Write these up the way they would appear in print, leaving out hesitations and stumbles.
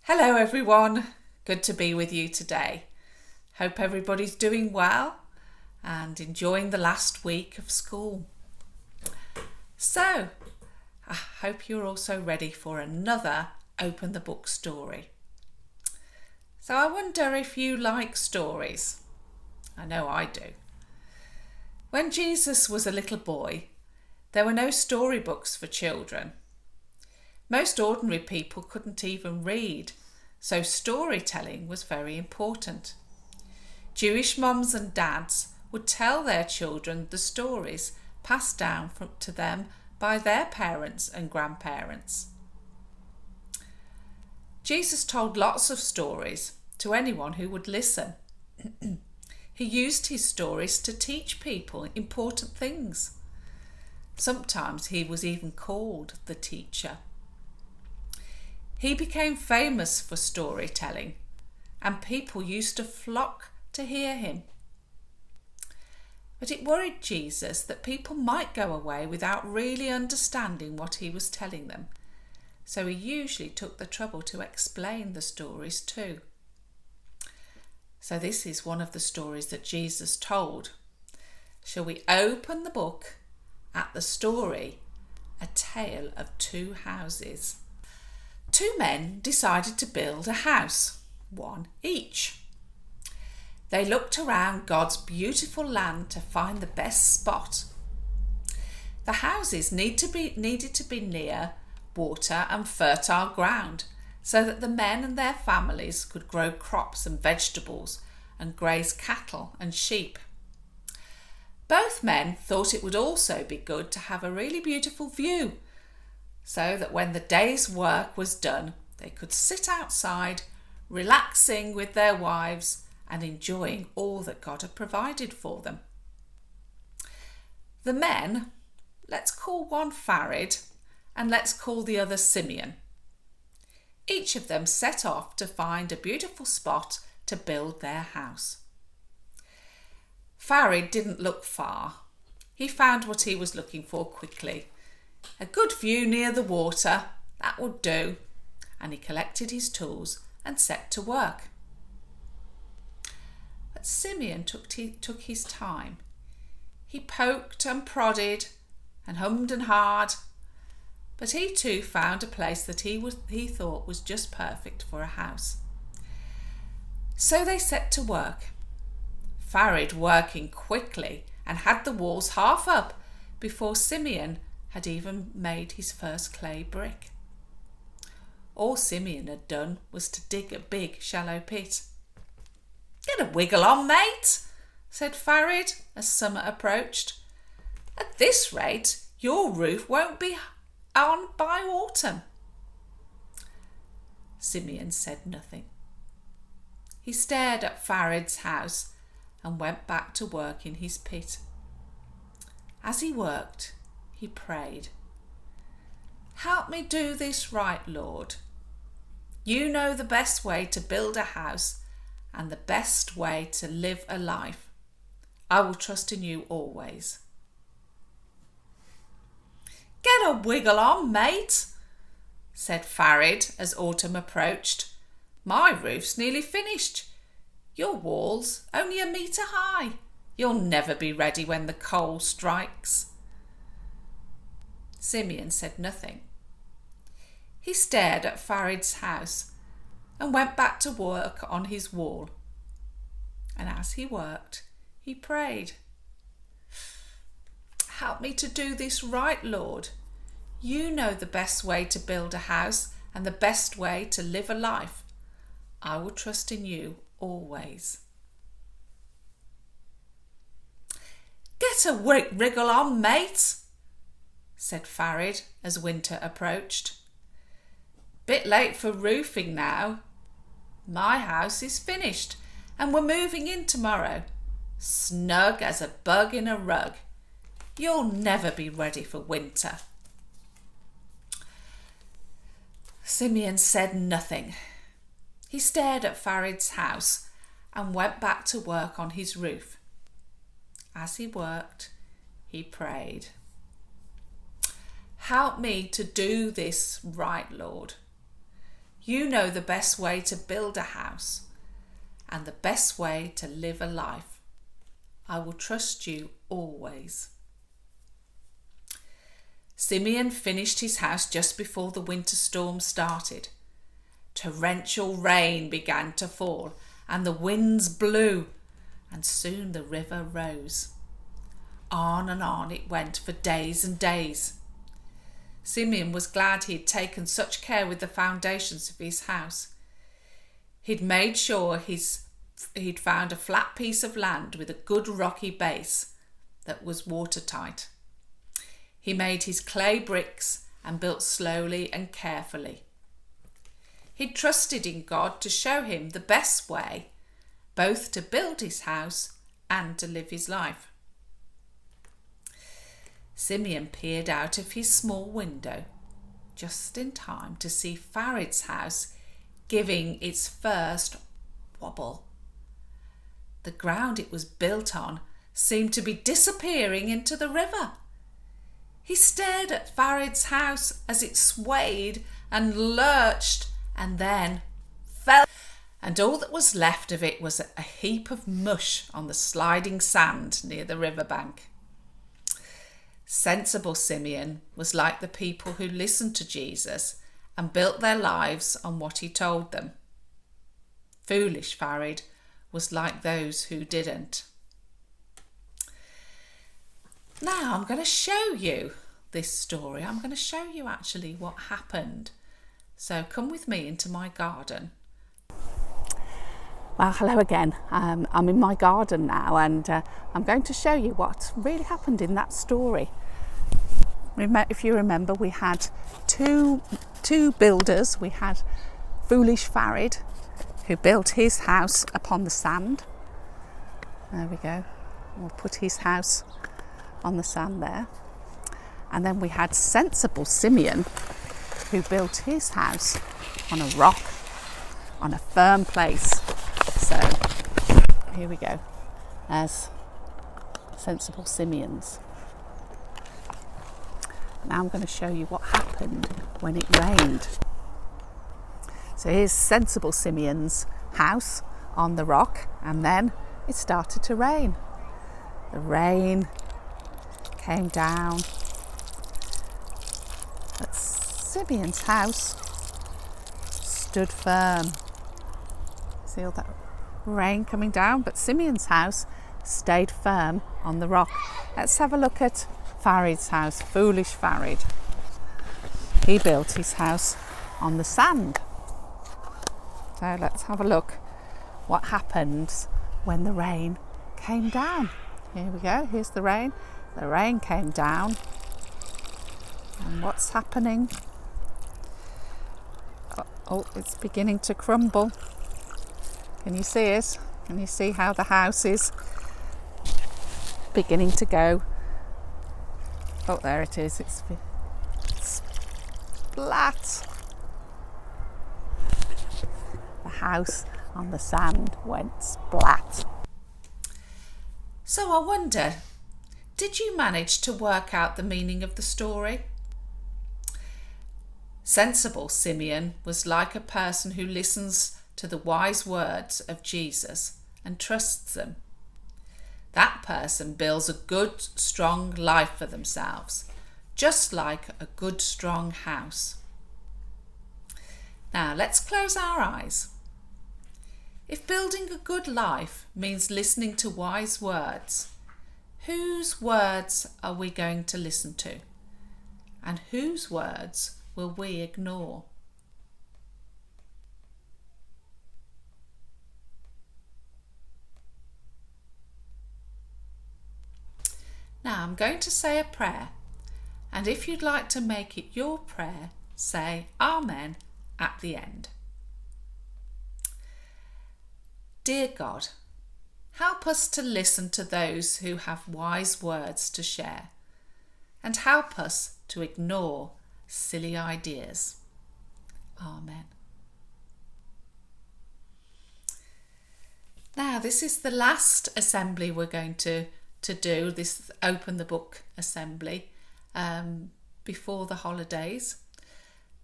Hello everyone, good to be with you today. Hope everybody's doing well and enjoying the last week of school. So, I hope you're also ready for another Open the Book story. So I wonder if you like stories. I know I do. When Jesus was a little boy, there were no storybooks for children. Most ordinary people couldn't even read, so storytelling was very important. Jewish mums and dads would tell their children the stories passed down to them by their parents and grandparents. Jesus told lots of stories to anyone who would listen. He used his stories to teach people important things. Sometimes he was even called the teacher. He became famous for storytelling, and people used to flock to hear him. But it worried Jesus that people might go away without really understanding what he was telling them, so he usually took the trouble to explain the stories too. So this is one of the stories that Jesus told. Shall we open the book at the story, A Tale of Two Houses? Two men decided to build a house, one each. They looked around God's beautiful land to find the best spot. The houses needed to be near water and fertile ground so that the men and their families could grow crops and vegetables and graze cattle and sheep. Both men thought it would also be good to have a really beautiful view, so that when the day's work was done, they could sit outside, relaxing with their wives and enjoying all that God had provided for them. The men, let's call one Farid and let's call the other Simeon. Each of them set off to find a beautiful spot to build their house. Farid didn't look far. He found what he was looking for quickly. A good view near the water, that would do, and he collected his tools and set to work. But Simeon took his time. He poked and prodded and hummed and hawed, but he too found a place that he thought was just perfect for a house. So they set to work, Farid working quickly and had the walls half up before Simeon had even made his first clay brick. All Simeon had done was to dig a big shallow pit. "Get a wiggle on, mate," said Farid as summer approached. "At this rate, your roof won't be on by autumn." Simeon said nothing. He stared at Farid's house and went back to work in his pit. As he worked, he prayed, "Help me do this right, Lord. You know the best way to build a house and the best way to live a life. I will trust in you always." "Get a wiggle on, mate," said Farid as autumn approached. "My roof's nearly finished. Your wall's only 1 metre high. You'll never be ready when the cold strikes." Simeon said nothing. He stared at Farid's house and went back to work on his wall. And as he worked, he prayed, "Help me to do this right, Lord. You know the best way to build a house and the best way to live a life. I will trust in you always." "Get a wriggle on, mate," said Farid as winter approached. "Bit late for roofing now. My house is finished and we're moving in tomorrow. Snug as a bug in a rug. You'll never be ready for winter." Simeon said nothing. He stared at Farid's house and went back to work on his roof. As he worked, he prayed, "Help me to do this right, Lord. You know the best way to build a house and the best way to live a life. I will trust you always. Simeon finished his house just before the winter storm started. Torrential rain began to fall and the winds blew, and soon the river rose. On and on it went for days and days. Simeon was glad he had taken such care with the foundations of his house. He'd made sure he'd found a flat piece of land with a good rocky base that was watertight. He made his clay bricks and built slowly and carefully. He'd trusted in God to show him the best way, both to build his house and to live his life. Simeon peered out of his small window just in time to see Farid's house giving its first wobble. The ground it was built on seemed to be disappearing into the river. He stared at Farid's house as it swayed and lurched and then fell, and all that was left of it was a heap of mush on the sliding sand near the riverbank. Sensible Simeon was like the people who listened to Jesus and built their lives on what he told them. Foolish Farid was like those who didn't. Now I'm going to show you this story. I'm going to show you actually what happened. So come with me into my garden. Well, hello again. I'm in my garden now, and I'm going to show you what really happened in that story. If you remember, we had two builders. We had foolish Farid, who built his house upon the sand. There we go. We'll put his house on the sand there. And then we had sensible Simeon, who built his house on a rock, on a firm place. So here we go, as sensible Simeon's. Now I'm going to show you what happened when it rained. So here's sensible Simeon's house on the rock, and then it started to rain. The rain came down, but Simeon's house stood firm. See all that rain coming down, but Simeon's house stayed firm on the rock. Let's have a look at Farid's house, foolish Farid. He built his house on the sand. So let's have a look what happens when the rain came down. Here we go, here's the rain. The rain came down. And what's happening? Oh, it's beginning to crumble. Can you see it? Can you see how the house is beginning to go? Oh, there it is. It's flat. The house on the sand went splat. So I wonder, did you manage to work out the meaning of the story? Sensible Simeon was like a person who listens to the wise words of Jesus and trusts them. That person builds a good, strong life for themselves, just like a good, strong house. Now let's close our eyes. If building a good life means listening to wise words, whose words are we going to listen to? And whose words will we ignore? Now I'm going to say a prayer, and if you'd like to make it your prayer, say Amen at the end. Dear God, help us to listen to those who have wise words to share, and help us to ignore silly ideas. Amen. Now this is the last assembly we're going to do, this Open the Book assembly before the holidays.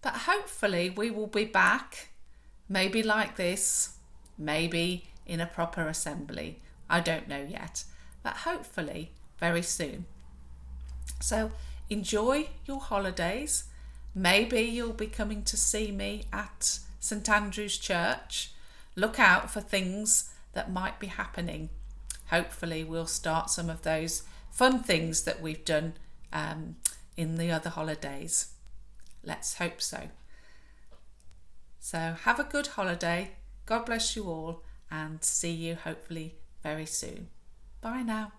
But hopefully we will be back Maybe like this, maybe in a proper assembly. I don't know yet, but hopefully very soon. So enjoy your holidays. Maybe you'll be coming to see me at St Andrew's Church. Look out for things that might be happening. Hopefully we'll start some of those fun things that we've done in the other holidays. Let's hope so. So have a good holiday. God bless you all, and see you hopefully very soon. Bye now.